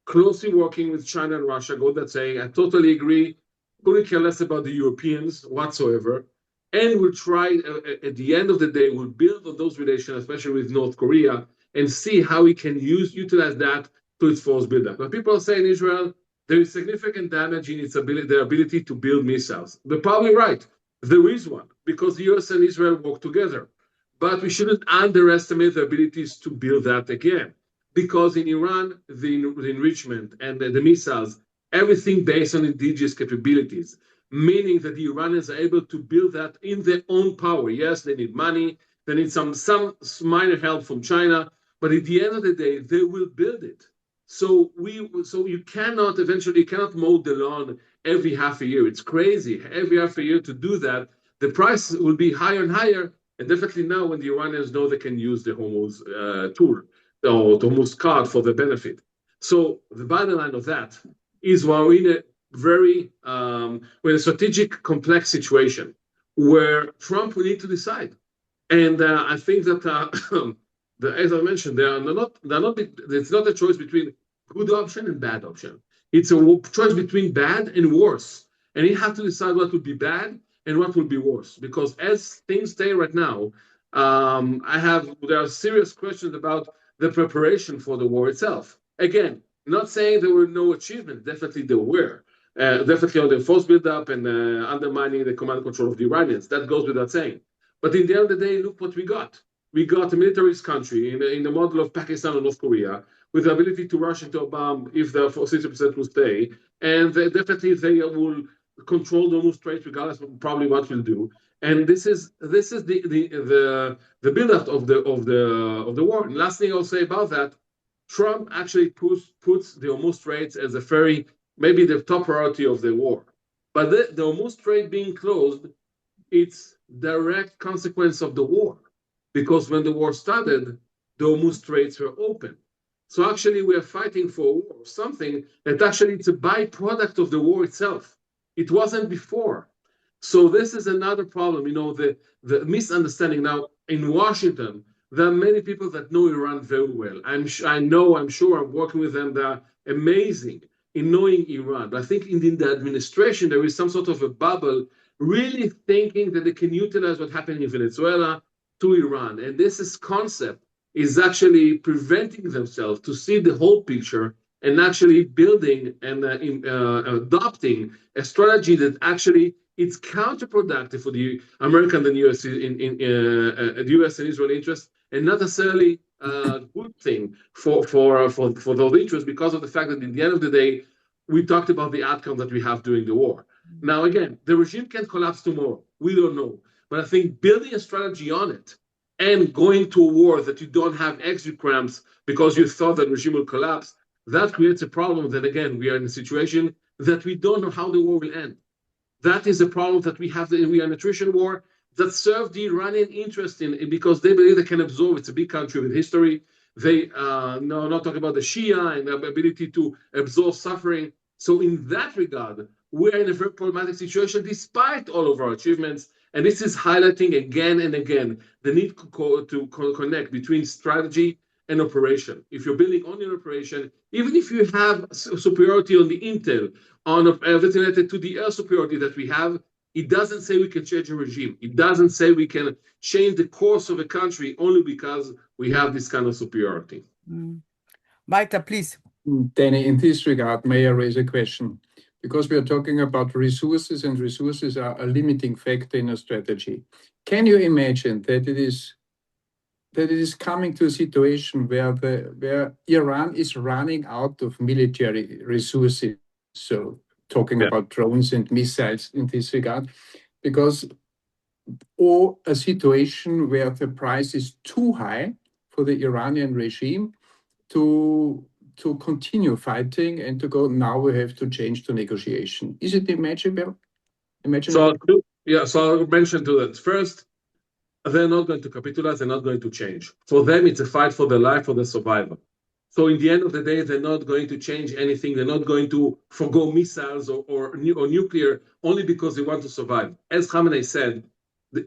closely working with China and Russia. Go that saying, I totally agree. Couldn't care less about the Europeans whatsoever. And we'll try, at the end of the day, we'll build on those relations, especially with North Korea, and see how we can utilize that to its force buildup. But people are saying Israel, there is significant damage in their ability to build missiles. They're probably right. There is one, because the US and Israel work together. But we shouldn't underestimate the abilities to build that again. Because in Iran, the enrichment and the missiles, everything based on indigenous capabilities, meaning that the Iranians are able to build that in their own power. Yes, they need money, they need some minor help from China, but at the end of the day, they will build it. So you cannot mow the lawn every half a year. It's crazy. Every half a year to do that, the price will be higher and higher. And definitely now when the Iranians know they can use the Hormuz tool or the Hormuz card for the benefit. So the bottom line of that is we're in a very with a strategic complex situation where Trump will need to decide. And I think that as I mentioned, it's not a choice between good option and bad option. It's a choice between bad and worse. And you have to decide what would be bad and what will be worse. Because as things stay right now, there are serious questions about the preparation for the war itself. Again, not saying there were no achievements, definitely there were. Definitely on the force buildup and undermining the command and control of the Iranians. That goes without saying. But in the end of the day, look what we got. We got a militarist country in the model of Pakistan or North Korea with the ability to rush into a bomb if the 60% will stay. And definitely they will control the Hormuz Strait regardless of probably what we'll do. And this is the buildup of the war. And last thing I'll say about that, Trump actually puts the Hormuz Straits as maybe the top priority of the war. But the Hormuz Strait being closed, it's direct consequence of the war. Because when the war started, the Hormuz Straits were open. So actually we are fighting for something that actually it's a byproduct of the war itself. It wasn't before. So this is another problem, the misunderstanding. Now in Washington, there are many people that know Iran very well. I'm sure I'm working with them. They're amazing in knowing Iran. But I think in the administration, there is some sort of a bubble really thinking that they can utilize what happened in Venezuela to Iran. And this concept is actually preventing themselves to see the whole picture and actually building and adopting a strategy that actually it's counterproductive for the American and US US and Israel interests, and not necessarily a good thing for those interests, because of the fact that in the end of the day, we talked about the outcome that we have during the war. Now, again, the regime can collapse tomorrow. We don't know. But I think building a strategy on it and going to a war that you don't have exit ramps because you thought that regime will collapse, that creates a problem that, again, we are in a situation that we don't know how the war will end. That is a problem that we have. We are in a attrition war that served the Iranian interest because they believe they can absorb. It's a big country with history. They not talking about the Shia and the ability to absorb suffering. So in that regard, we're in a very problematic situation despite all of our achievements. And this is highlighting again and again the need to connect between strategy and operation. If you're building only an operation, even if you have superiority on the intel, on everything related to the air superiority that we have, it doesn't say we can change a regime. It doesn't say we can change the course of a country only because we have this kind of superiority. Walter, please. Danny, in this regard, may I raise a question? Because we are talking about resources, and resources are a limiting factor in a strategy. Can you imagine that it is coming to a situation where Iran is running out of military resources? So talking about drones and missiles in this regard, or a situation where the price is too high for the Iranian regime to continue fighting and to go, now we have to change to negotiation. Is it imaginable? So I'll mention to that. First, they're not going to capitalize, they're not going to change. For them, it's a fight for their life, for their survival. So in the end of the day, they're not going to change anything. They're not going to forgo missiles or nuclear only because they want to survive. As Khamenei said,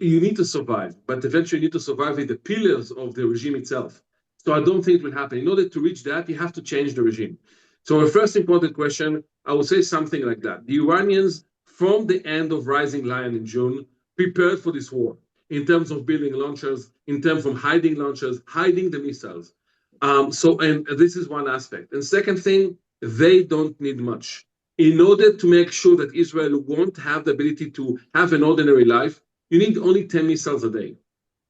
you need to survive, but eventually you need to survive with the pillars of the regime itself. So I don't think it will happen. In order to reach that, you have to change the regime. So a first important question, I would say something like that. The Iranians, from the end of Rising Lion in June, prepared for this war in terms of building launchers, in terms of hiding launchers, hiding the missiles. And this is one aspect. And second thing, they don't need much. In order to make sure that Israel won't have the ability to have an ordinary life, you need only 10 missiles a day.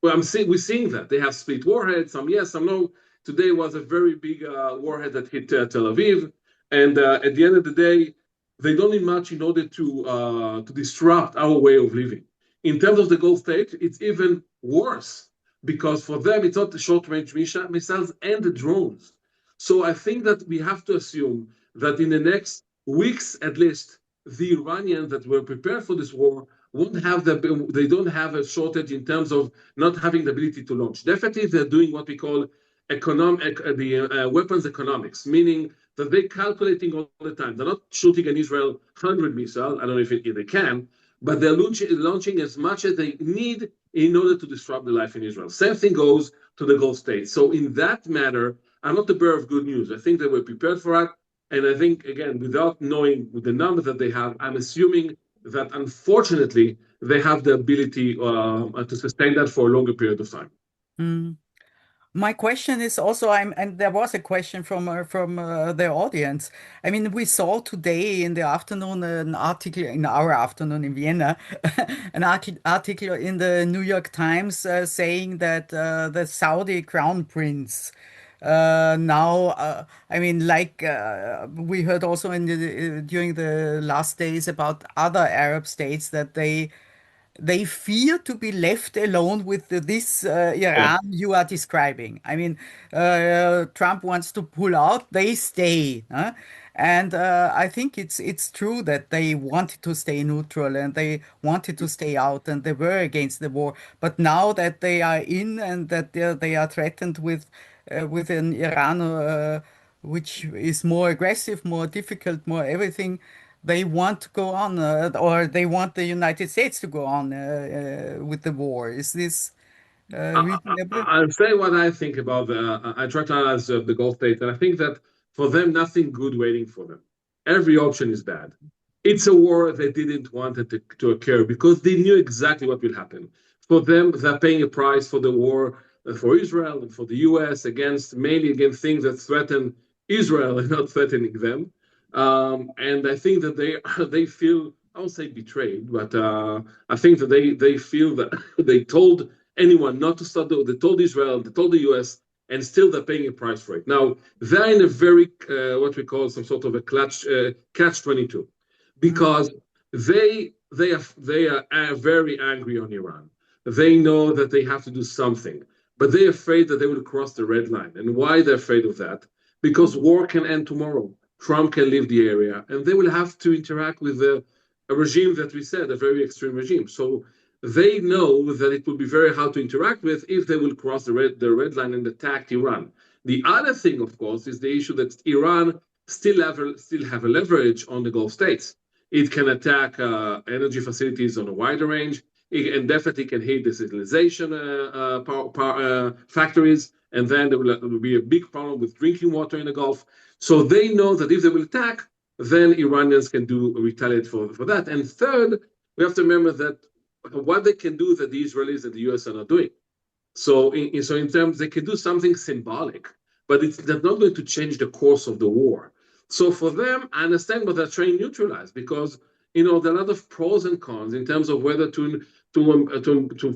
Well, we're seeing that. They have split warheads, some yes, some no. Today was a very big warhead that hit Tel Aviv. And at the end of the day, they don't need much in order to disrupt our way of living. In terms of the Gulf states, it's even worse because for them, it's not the short-range missiles and the drones. So I think that we have to assume that in the next weeks, at least, the Iranians that were prepared for this war won't have they don't have a shortage in terms of not having the ability to launch. Definitely, they're doing what we call weapons economics, meaning that they're calculating all the time. They're not shooting at Israel 100 missiles. I don't know if they can, but they're launching as much as they need in order to disrupt the life in Israel. Same thing goes to the Gulf states. So in that matter, I'm not the bearer of good news. I think they were prepared for that. And I think, again, without knowing the numbers that they have, I'm assuming that unfortunately they have the ability to sustain that for a longer period of time. Mm. My question is also, and there was a question from the audience. I mean, we saw today in the afternoon an article in our afternoon in Vienna, an article in the New York Times saying that the Saudi crown prince now, I mean, like we heard also during the last days about other Arab states that they fear to be left alone with this Iran you are describing. I mean, Trump wants to pull out, they stay. Huh? And I think it's true that they wanted to stay neutral and they wanted to stay out and they were against the war. But now that they are in and that they are threatened with an Iran which is more aggressive, more difficult, more everything, they want to go on, or they want the United States to go on with the war. Is this reasonable? I'll say what I think about I try to analyze the Gulf states, and I think that for them, nothing good waiting for them. Every option is bad. It's a war they didn't want it to occur because they knew exactly what will happen. For them, they're paying a price for the war for Israel and for the US mainly against things that threaten Israel and not threatening them. And I think that they feel, I won't say betrayed, but I think that they feel that they told anyone not to start. They told Israel, they told the US, and still they're paying a price for it. Now, they're in a very, what we call some sort of a catch-22, because they are very angry on Iran. They know that they have to do something, but they're afraid that they will cross the red line. And why they're afraid of that? Because war can end tomorrow. Trump can leave the area, and they will have to interact with a regime that we said, a very extreme regime. So they know that it will be very hard to interact with if they will cross the red line and attack Iran. The other thing, of course, is the issue that Iran still have a leverage on the Gulf states. It can attack energy facilities on a wider range, and definitely can hit the civilization factories, and then there will be a big problem with drinking water in the Gulf. So they know that if they will attack, then Iranians can retaliate for that. And third, we have to remember that what they can do that the Israelis and the US are not doing. So in terms, they can do something symbolic. but they're not going to change the course of the war. So for them, I understand what they're trying to neutralize, because there are a lot of pros and cons in terms of whether to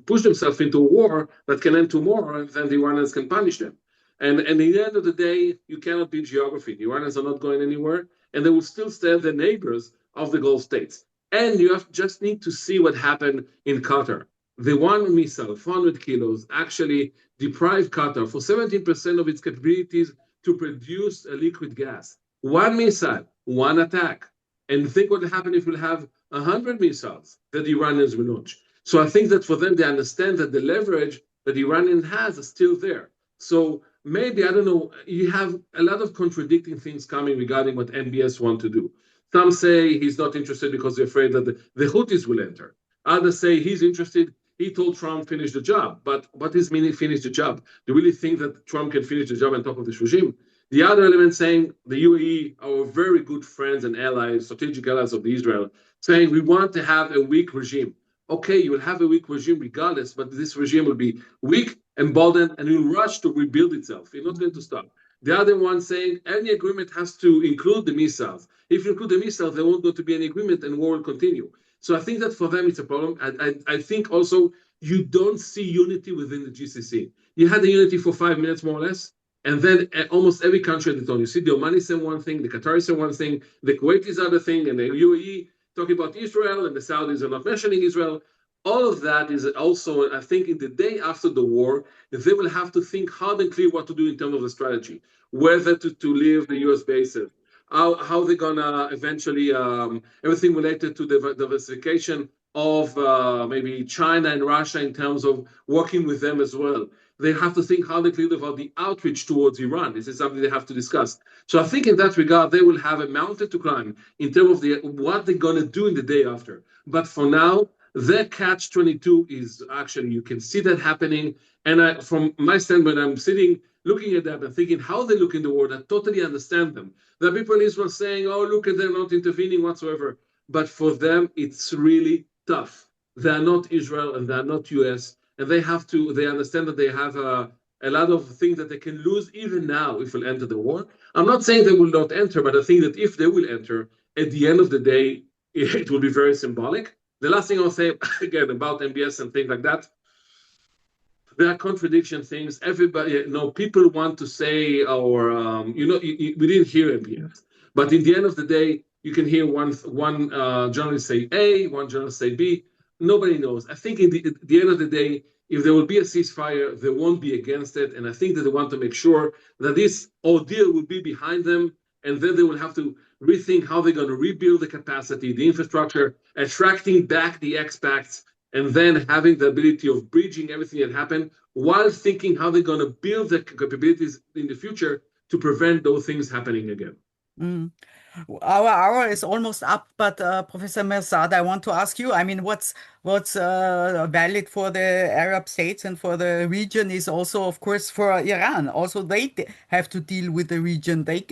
push themselves into a war that can end tomorrow, and then the Iranians can punish them. And at the end of the day, you cannot beat geography. The Iranians are not going anywhere, and they will still stay the neighbors of the Gulf states. And you just need to see what happened in Qatar. The one missile, 400 kilos, actually deprived Qatar for 17% of its capabilities to produce a liquid gas. One missile, one attack. And think what will happen if we have 100 missiles that the Iranians will launch. So I think that for them, they understand that the leverage that the Iranian has is still there. So maybe, I don't know, you have a lot of contradicting things coming regarding what MBS want to do. Some say he's not interested because they're afraid that the Houthis will enter. Others say he's interested. He told Trump finish the job. But what does mean finish the job? Do you really think that Trump can finish the job on top of this regime? The other element saying the UAE are very good friends and allies, strategic allies of Israel, saying we want to have a weak regime. Okay, you will have a weak regime regardless, but this regime will be weak, emboldened, and will rush to rebuild itself. It's not going to stop. The other one saying any agreement has to include the missiles. If you include the missiles, there won't go to be any agreement and war will continue. So I think that for them it's a problem. I think also you don't see unity within the GCC. You had the unity for 5 minutes more or less, and then almost every country at the time. You see the Omanis say one thing, the Qataris say one thing, the Kuwaitis other thing, and the UAE talking about Israel, and the Saudis are not mentioning Israel. All of that is also, I think, in the day after the war, they will have to think hard and clear what to do in terms of the strategy, whether to leave the US bases, how they're gonna eventually, everything related to the diversification of maybe China and Russia in terms of working with them as well. They have to think hard and clear about the outreach towards Iran. This is something they have to discuss. So I think in that regard, they will have a mountain to climb in terms of what they're gonna do in the day after. But for now, their catch-22 is actually, you can see that happening. And from my standpoint, I'm sitting, looking at that and thinking how they look in the world. I totally understand them. There are people in Israel saying, oh, look at them not intervening whatsoever. But for them, it's really tough. They are not Israel and they are not US. And they understand that they have a lot of things that they can lose even now if we'll enter the war. I'm not saying they will not enter, but I think that if they will enter, at the end of the day, it will be very symbolic. The last thing I'll say, again, about MBS and things like that, there are contradiction things. Everybody, people want to say, or, we didn't hear MBS. But in the end of the day, you can hear one journalist say A, one journalist say B. Nobody knows. I think at the end of the day, if there will be a ceasefire, they won't be against it. And I think that they want to make sure that this ordeal will be behind them. And then they will have to rethink how they're going to rebuild the capacity, the infrastructure, attracting back the expats, and then having the ability of bridging everything that happened while thinking how they're going to build the capabilities in the future to prevent those things happening again. Mm. Our hour is almost up, but Professor Mehrzad, I want to ask you, I mean, what's valid for the Arab states and for the region is also, of course, for Iran. Also, they have to deal with the region. They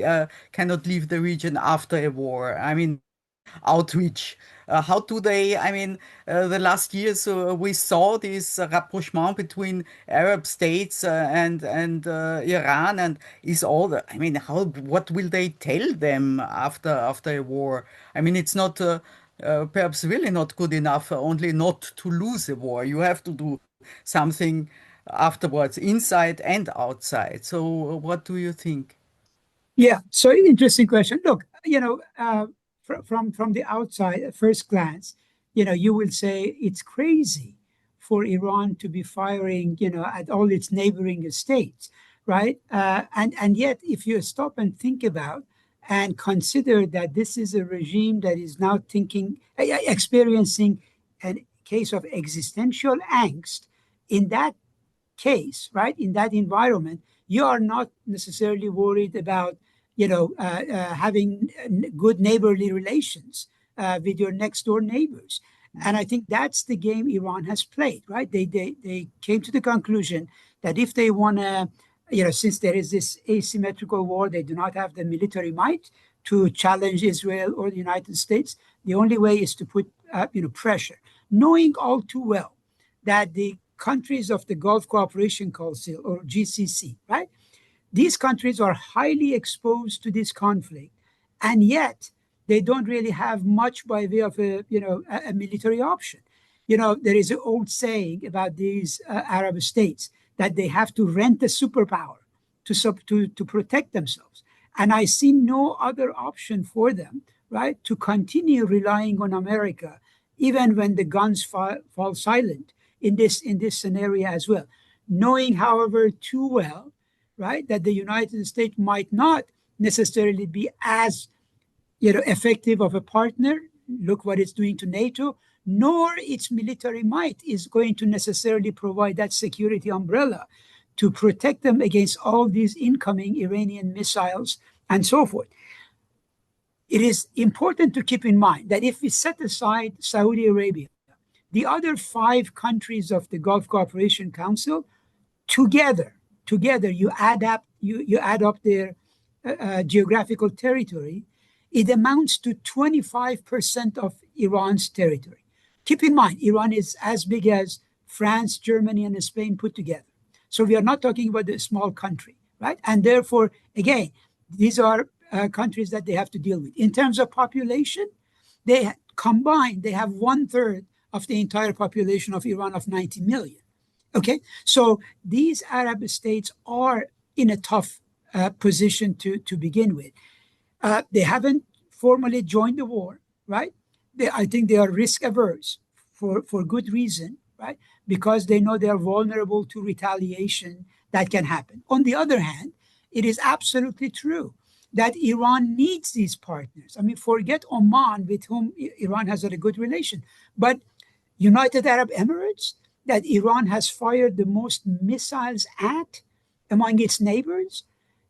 cannot leave the region after a war. I mean, outreach. How do they, I mean, the last years we saw this rapprochement between Arab states and Iran, and is all the, I mean, what will they tell them after a war? I mean, it's not perhaps really not good enough only not to lose a war. You have to do something afterwards, inside and outside. So what do you think? Yeah, so interesting question. Look, from the outside, at first glance, you will say it's crazy for Iran to be firing, at all its neighboring states, right? And yet, if you stop and think about and consider that this is a regime that is now experiencing a case of existential angst, in that case, right, in that environment, you are not necessarily worried about having good neighborly relations with your next door neighbors. And I think that's the game Iran has played, right? They came to the conclusion that if they want to, since there is this asymmetrical war, they do not have the military might to challenge Israel or the United States. The only way is to put, pressure, knowing all too well that the countries of the Gulf Cooperation Council, or GCC, right? These countries are highly exposed to this conflict, and yet they don't really have much by way of a military option. There is an old saying about these Arab states that they have to rent a superpower to protect themselves. And I see no other option for them, right, to continue relying on America, even when the guns fall silent in this scenario as well. Knowing, however, too well, right, that the United States might not necessarily be as effective of a partner. Look what it's doing to NATO, nor its military might is going to necessarily provide that security umbrella to protect them against all these incoming Iranian missiles and so forth. It is important to keep in mind that if we set aside Saudi Arabia, the other 5 countries of the Gulf Cooperation Council together, you add up their geographical territory, it amounts to 25% of Iran's territory. Keep in mind, Iran is as big as France, Germany, and Spain put together. So we are not talking about a small country, right? And therefore, again, these are countries that they have to deal with. In terms of population, they have 1/3 of the entire population of Iran of 90 million. Okay, so these Arab states are in a tough position to begin with. They haven't formally joined the war, right? I think they are risk averse for good reason, right? Because they know they are vulnerable to retaliation that can happen. On the other hand, it is absolutely true that Iran needs these partners. I mean, forget Oman, with whom Iran has had a good relation, but United Arab Emirates, that Iran has fired the most missiles at among its neighbors.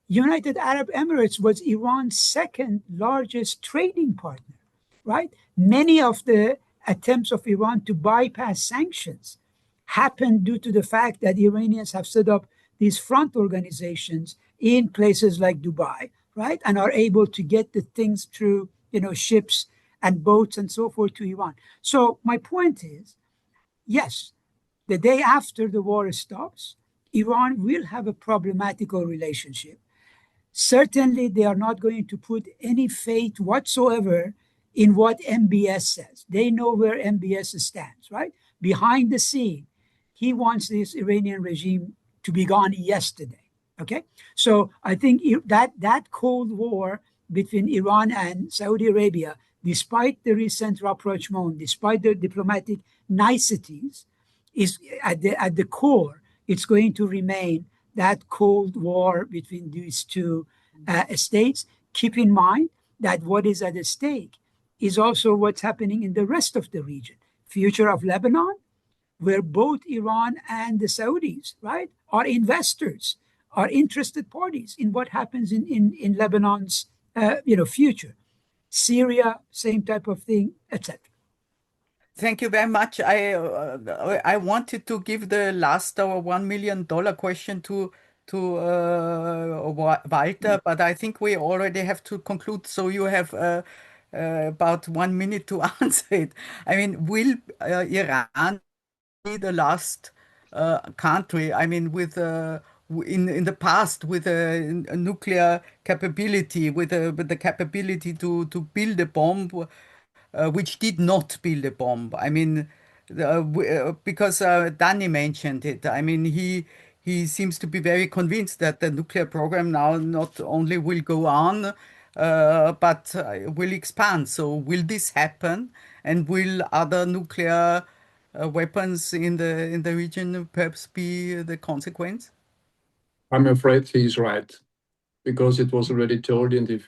United Arab Emirates was Iran's second largest trading partner, right? Many of the attempts of Iran to bypass sanctions happened due to the fact that Iranians have set up these front organizations in places like Dubai, right? And are able to get the things through, ships and boats and so forth to Iran. So my point is, yes, the day after the war stops, Iran will have a problematical relationship. Certainly, they are not going to put any faith whatsoever in what MBS says. They know where MBS stands, right? Behind the scene, he wants this Iranian regime to be gone yesterday, okay? So I think that Cold War between Iran and Saudi Arabia, despite the recent rapprochement, despite the diplomatic niceties, is at the core, it's going to remain that Cold War between these two states. Keep in mind that what is at stake is also what's happening in the rest of the region. Future of Lebanon, where both Iran and the Saudis, right, are investors, are interested parties in what happens in Lebanon's future. Syria, same type of thing, etc. Thank you very much. I wanted to give the last $1 million question to Walter, but I think we already have to conclude. So you have about 1 minute to answer it. I mean, will Iran be the last country? I mean, with in the past with a nuclear capability, with the capability to build a bomb, which did not build a bomb. I mean, because Danny mentioned it. I mean, he seems to be very convinced that the nuclear program now not only will go on, but will expand. So will this happen? And will other nuclear weapons in the region perhaps be the consequence? I'm afraid he's right, because it was already told in the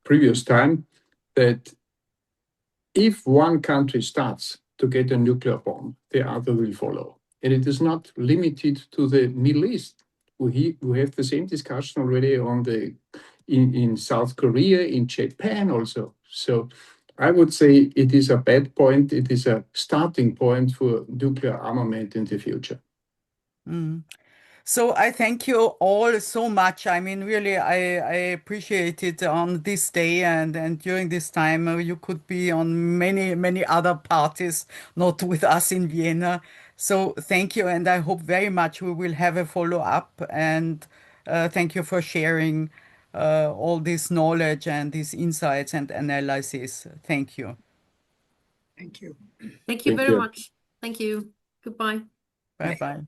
previous time that if one country starts to get a nuclear bomb, the other will follow. And it is not limited to the Middle East. We have the same discussion already in South Korea, in Japan also. So I would say it is a bad point. It is a starting point for nuclear armament in the future. Mm. So I thank you all so much. I mean, really, I appreciate it on this day and during this time. You could be on many other parties, not with us in Vienna. So thank you, and I hope very much we will have a follow-up. And thank you for sharing all this knowledge and these insights and analysis. Thank you. Thank you. Thank you Thank very you. much. Thank you. Goodbye. Bye bye.